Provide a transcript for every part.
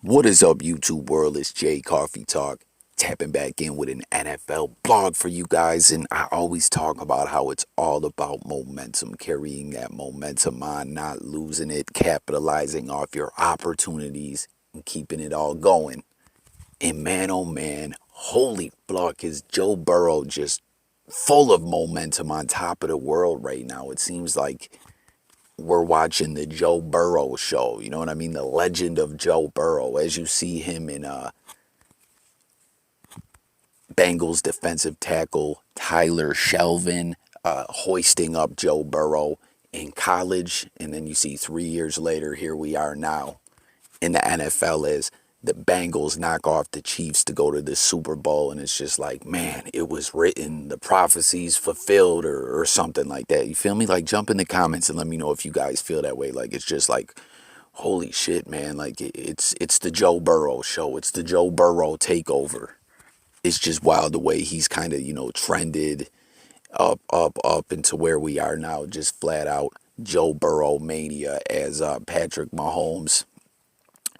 What is up, YouTube world? It's Jay Coffee Talk, tapping back in with an NFL blog for you guys. And I always talk about how it's all about momentum, carrying that momentum on, not losing it, capitalizing off your opportunities, and keeping it all going. And man, oh man, holy fuck, is Joe Burrow just full of momentum on top of the world right now. It seems like we're watching the Joe Burrow show. You know what I mean? The legend of Joe Burrow. As you see him in Bengals defensive tackle Tyler Shelvin hoisting up Joe Burrow in college. And then you see 3 years later, here we are now in the NFL as the Bengals knock off the Chiefs to go to the Super Bowl. And it's just like, man, it was written, the prophecies fulfilled or something like that. You feel me? Like, jump in the comments and let me know if you guys feel that way. Like, it's just like, holy shit, man. Like, it's the Joe Burrow show. It's the Joe Burrow takeover. It's just wild the way he's kind of, trended up into where we are now. Just flat out Joe Burrow mania as Patrick Mahomes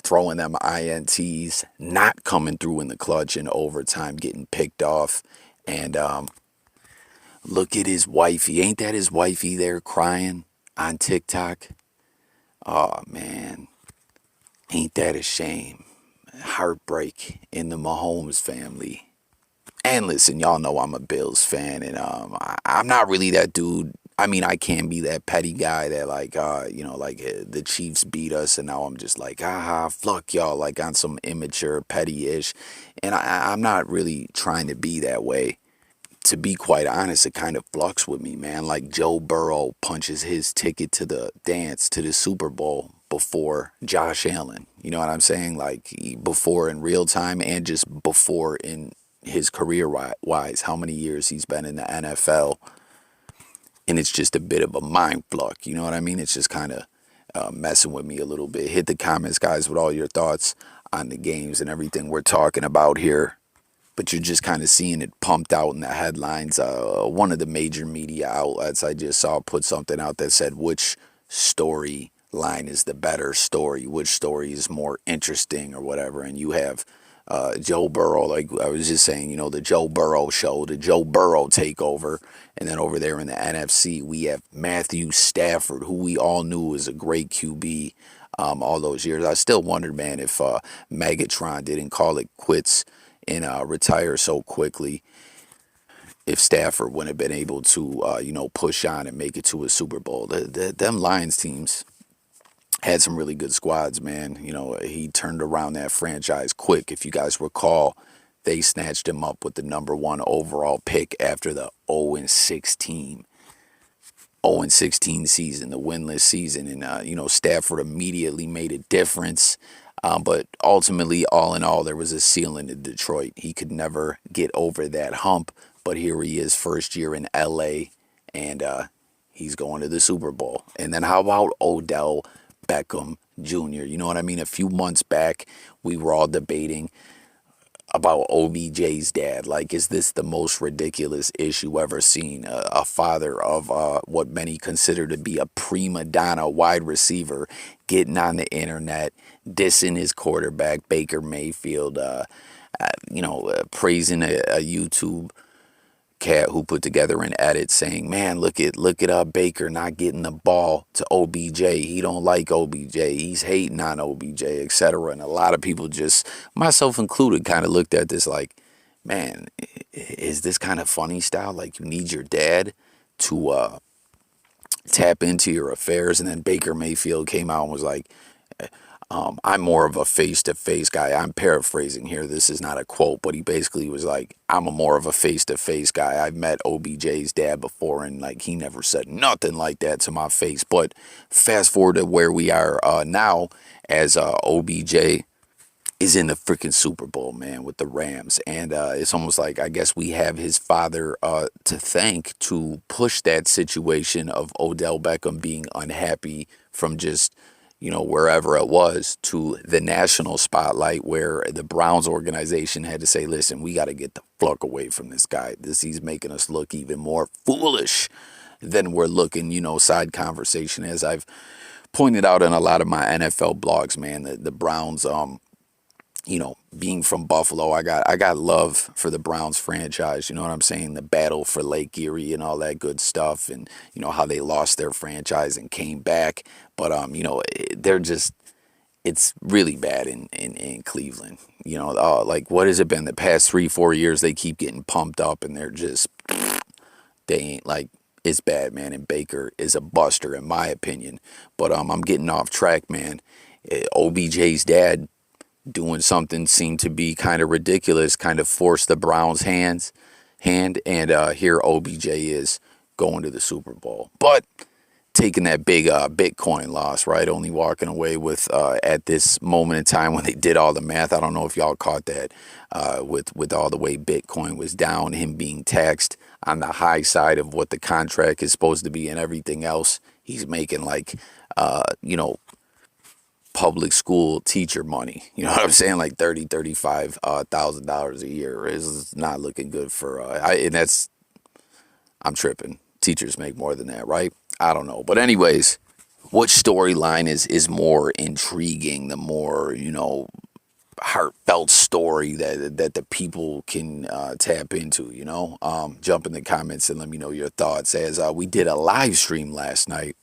throwing them INTs, not coming through in the clutch in overtime, getting picked off. And look at his wifey. Ain't that his wifey there crying on TikTok? Oh, man. Ain't that a shame? Heartbreak in the Mahomes family. And listen, y'all know I'm a Bills fan, and I'm not really that dude. I mean, I can be that petty guy that the Chiefs beat us, and now I'm just like, fuck y'all, like on some immature, petty-ish. And I'm not really trying to be that way. To be quite honest, it kind of flux with me, man. Like, Joe Burrow punches his ticket to the dance, to the Super Bowl before Josh Allen. You know what I'm saying? Like, before in real time and just before in his career-wise, how many years he's been in the NFL. And it's just a bit of a mind fuck, you know what I mean? It's just kind of messing with me a little bit. Hit the comments, guys, with all your thoughts on the games and everything we're talking about here. But you're just kind of seeing it pumped out in the headlines. One of the major media outlets I just saw put something out that said, which storyline is the better story? Which story is more interesting or whatever? And you have Joe Burrow, like I was just saying, the Joe Burrow show, the Joe Burrow takeover. And then over there in the NFC, we have Matthew Stafford, who we all knew was a great QB all those years. I still wondered, man, if Megatron didn't call it quits and retire so quickly, if Stafford wouldn't have been able to, push on and make it to a Super Bowl. Them Lions teams had some really good squads, man. He turned around that franchise quick. If you guys recall, they snatched him up with the #1 overall pick after the 0-16 season, the winless season. And, Stafford immediately made a difference. But ultimately, all in all, there was a ceiling in Detroit. He could never get over that hump. But here he is, first year in LA, and he's going to the Super Bowl. And then how about Odell Beckham Jr.? You know what I mean? A few months back, we were all debating about OBJ's dad. Like, is this the most ridiculous issue ever seen? A father of what many consider to be a prima donna wide receiver getting on the internet, dissing his quarterback, Baker Mayfield, praising a YouTube cat who put together an edit saying, man, look at Baker not getting the ball to OBJ. He don't like OBJ. He's hating on OBJ, etc. And a lot of people, just myself included, kind of looked at this like, man, is this kind of funny style? Like, you need your dad to tap into your affairs. And then Baker Mayfield came out and was like, I'm more of a face-to-face guy. I'm paraphrasing here. This is not a quote, but he basically was like, I'm a more of a face-to-face guy. I've met OBJ's dad before, and like, he never said nothing like that to my face. But fast forward to where we are now, as OBJ is in the freaking Super Bowl, man, with the Rams. And it's almost like, I guess we have his father to thank to push that situation of Odell Beckham being unhappy from just, wherever it was, to the national spotlight, where the Browns organization had to say, listen, we got to get the fuck away from this guy. He's making us look even more foolish than we're looking. Side conversation, as I've pointed out in a lot of my NFL blogs, man, the Browns being from Buffalo, I got love for the Browns franchise. You know what I'm saying? The battle for Lake Erie and all that good stuff, and how they lost their franchise and came back. But they're just it's really bad in Cleveland. Like what has it been the past 3-4 years? They keep getting pumped up, and they ain't like it's bad, man. And Baker is a buster in my opinion. But I'm getting off track, man. OBJ's dad doing something seemed to be kind of ridiculous, kind of forced the Browns' hand, and here OBJ is going to the Super Bowl, but taking that big Bitcoin loss, right? Only walking away with at this moment in time when they did all the math. I don't know if y'all caught that with all the way Bitcoin was down, him being taxed on the high side of what the contract is supposed to be and everything else. He's making like public school teacher money. You know what I'm saying? Like $35,000 a year is not looking good for. I'm tripping. Teachers make more than that, right? I don't know. But anyways, what storyline is more intriguing? The more heartfelt story that the people can tap into. Jump in the comments and let me know your thoughts. As we did a live stream last night.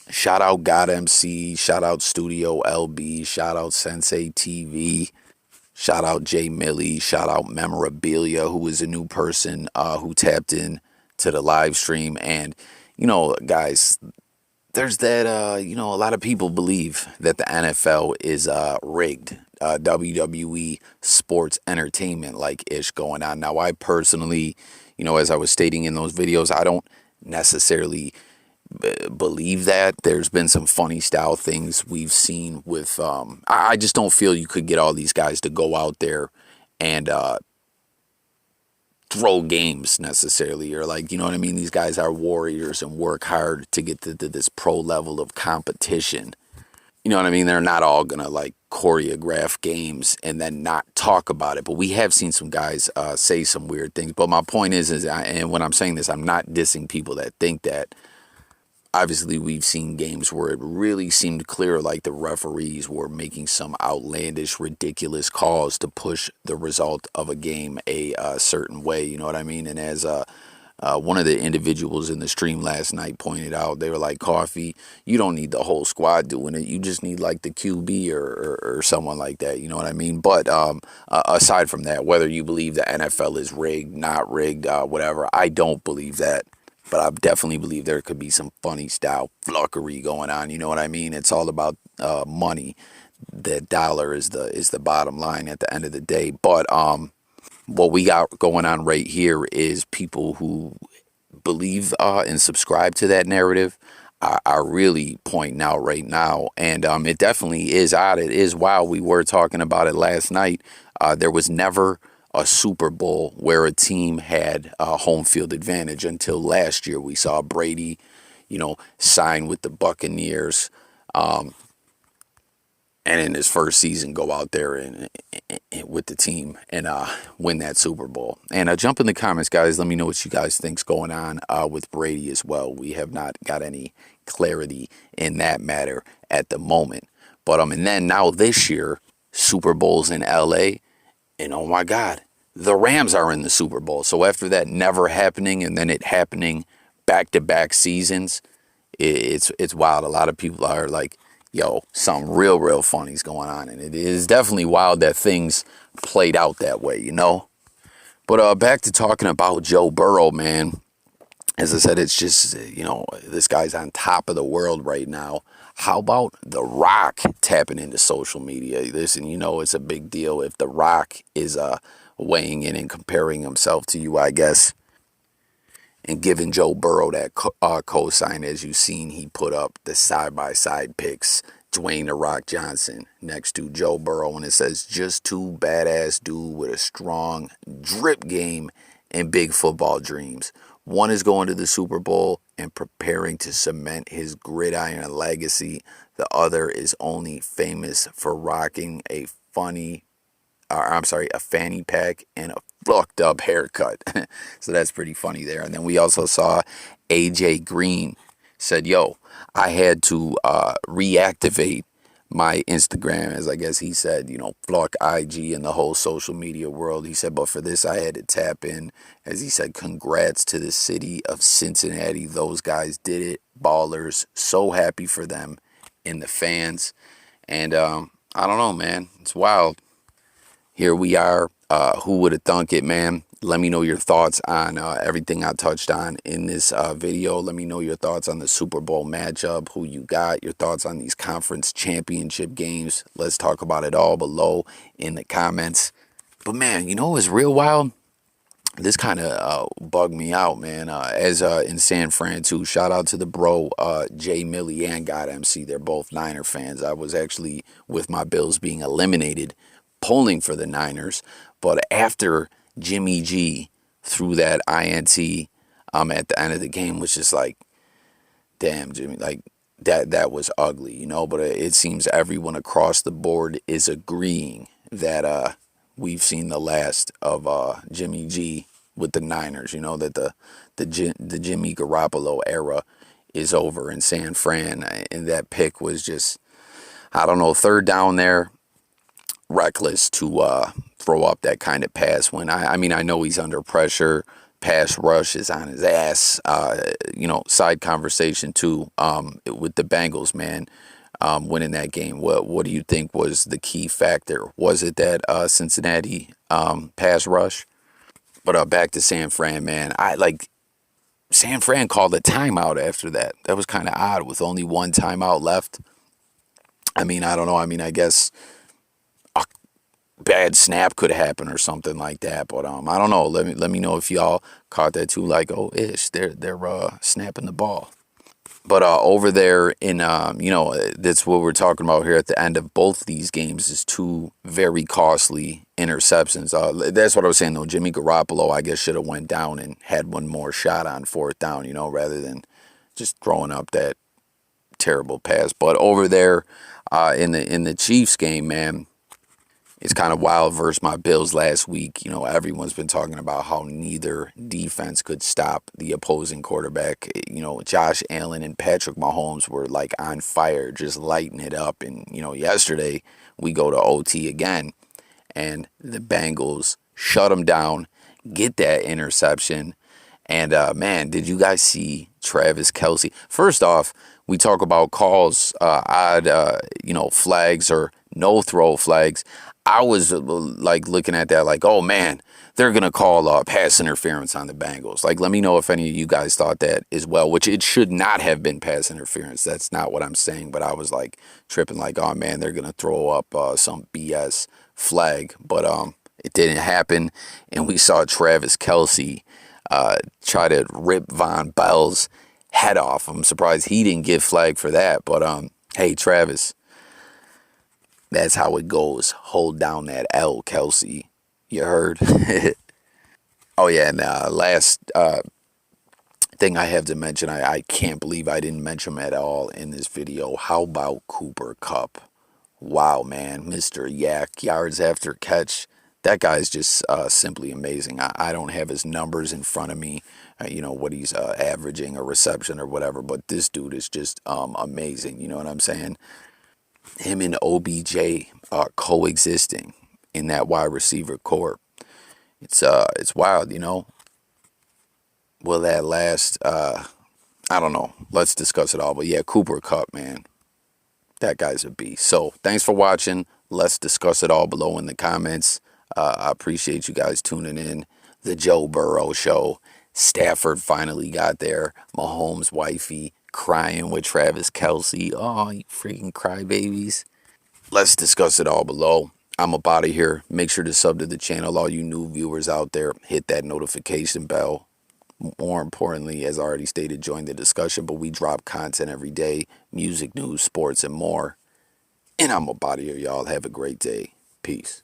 Shout out God MC, shout out Studio LB, shout out Sensei TV, shout out Jay Millie, shout out Memorabilia, who is a new person who tapped in to the live stream. And, guys, there's that, a lot of people believe that the NFL is rigged. WWE sports entertainment like ish going on. Now, I personally, as I was stating in those videos, I don't necessarily believe that. There's been some funny style things we've seen with I just don't feel you could get all these guys to go out there and throw games necessarily, or like, you know what I mean? These guys are warriors and work hard to get to this pro level of competition. You know what I mean? They're not all gonna like choreograph games and then not talk about it. But we have seen some guys say some weird things. But my point is and when I'm saying this, I'm not dissing people that think that. Obviously, we've seen games where it really seemed clear like the referees were making some outlandish, ridiculous calls to push the result of a game a certain way. You know what I mean? And as one of the individuals in the stream last night pointed out, they were like, Coffee, you don't need the whole squad doing it. You just need like the QB or someone like that. You know what I mean? But aside from that, whether you believe the NFL is rigged, not rigged, whatever, I don't believe that. But I definitely believe there could be some funny style flunkery going on. You know what I mean? It's all about money. The dollar is the bottom line at the end of the day. But what we got going on right here is people who believe and subscribe to that narrative are really pointing out right now. And it definitely is odd. It is wild. We were talking about it last night. There was never a Super Bowl where a team had a home field advantage until last year. We saw Brady, sign with the Buccaneers, and in his first season go out there and with the team and win that Super Bowl. And jump in the comments, guys. Let me know what you guys think's going on with Brady as well. We have not got any clarity in that matter at the moment. But and then now this year, Super Bowl's in LA. And oh my God, the Rams are in the Super Bowl. So after that never happening and then it happening back-to-back seasons, it's wild. A lot of people are like, yo, something real funny's going on. And it is definitely wild that things played out that way, But back to talking about Joe Burrow, man. As I said, it's just, this guy's on top of the world right now. How about The Rock tapping into social media? Listen, it's a big deal if The Rock is weighing in and comparing himself to you, I guess, and giving Joe Burrow that cosign. As you've seen, he put up the side-by-side pics, Dwayne The Rock Johnson next to Joe Burrow, and it says, just two badass dude with a strong drip game and big football dreams. One is going to the Super Bowl and preparing to cement his gridiron legacy. The other is only famous for rocking a fanny pack and a fucked up haircut. So that's pretty funny there. And then we also saw AJ Green said, yo, I had to reactivate my Instagram, as I guess he said, fuck IG and the whole social media world. He said, but for this, I had to tap in. As he said, congrats to the city of Cincinnati. Those guys did it. Ballers. So happy for them and the fans. And I don't know, man. It's wild. Here we are. Who would have thunk it, man? Let me know your thoughts on everything I touched on in this video. Let me know your thoughts on the Super Bowl matchup, who you got, your thoughts on these conference championship games. Let's talk about it all below in the comments. But man, what's real wild? This kind of bugged me out, man. As in San Fran, too. Shout out to the bro, Jay Millie and God MC. They're both Niner fans. I was actually, with my Bills being eliminated, polling for the Niners. But after Jimmy G threw that INT at the end of the game, was just like, damn, Jimmy, like, that was ugly, But it seems everyone across the board is agreeing that we've seen the last of Jimmy G with the Niners. That the Jimmy Garoppolo era is over in San Fran, and that pick was just, I don't know, third down there, reckless to throw up that kind of pass when I mean, I know he's under pressure. Pass rush is on his ass. Side conversation too, with the Bengals, man, winning that game. What do you think was the key factor? Was it that Cincinnati pass rush? But back to San Fran, man. San Fran called a timeout after that. That was kind of odd with only one timeout left. I mean, I don't know. I mean, I guess a bad snap could happen or something like that. But I don't know. Let me know if y'all caught that too. Like, oh, ish, they're snapping the ball. But over there in, that's what we're talking about here at the end of both these games is two very costly interceptions. That's what I was saying, though. Jimmy Garoppolo, I guess, should have went down and had one more shot on fourth down, rather than just throwing up that terrible pass. But over there in the Chiefs game, man, it's kind of wild versus my Bills last week. Everyone's been talking about how neither defense could stop the opposing quarterback. Josh Allen and Patrick Mahomes were like on fire, just lighting it up. And, yesterday we go to OT again and the Bengals shut them down, get that interception. And, man, did you guys see Travis Kelce? First off, we talk about calls, odd, flags or no throw flags. I was like looking at that like, oh, man, they're going to call pass interference on the Bengals. Like, let me know if any of you guys thought that as well, which it should not have been pass interference. That's not what I'm saying. But I was like tripping like, oh, man, they're going to throw up some BS flag. But it didn't happen. And we saw Travis Kelce try to rip Vonn Bell's head off. I'm surprised he didn't get flagged for that. But hey, Travis, that's how it goes. Hold down that L, Kelce. You heard? Oh, yeah, and last thing I have to mention, I can't believe I didn't mention him at all in this video. How about Cooper Kupp? Wow, man. Mr. Yak, yards after catch. That guy's just simply amazing. I don't have his numbers in front of me, what he's averaging or reception or whatever, but this dude is just amazing. You know what I'm saying? Him and OBJ coexisting in that wide receiver corps. It's wild, Will that last? I don't know. Let's discuss it all. But yeah, Cooper Kupp, man. That guy's a beast. So thanks for watching. Let's discuss it all below in the comments. I appreciate you guys tuning in. The Joe Burrow Show. Stafford finally got there. Mahomes' wifey crying with Travis Kelce. Oh, you freaking crybabies. Let's discuss it all below. I'm up out of here. Make sure to sub to the channel. All you new viewers out there, hit that notification bell. More importantly, as I already stated, join the discussion. But we drop content every day. Music, news, sports, and more. And I'm up out of here, y'all. Have a great day. Peace.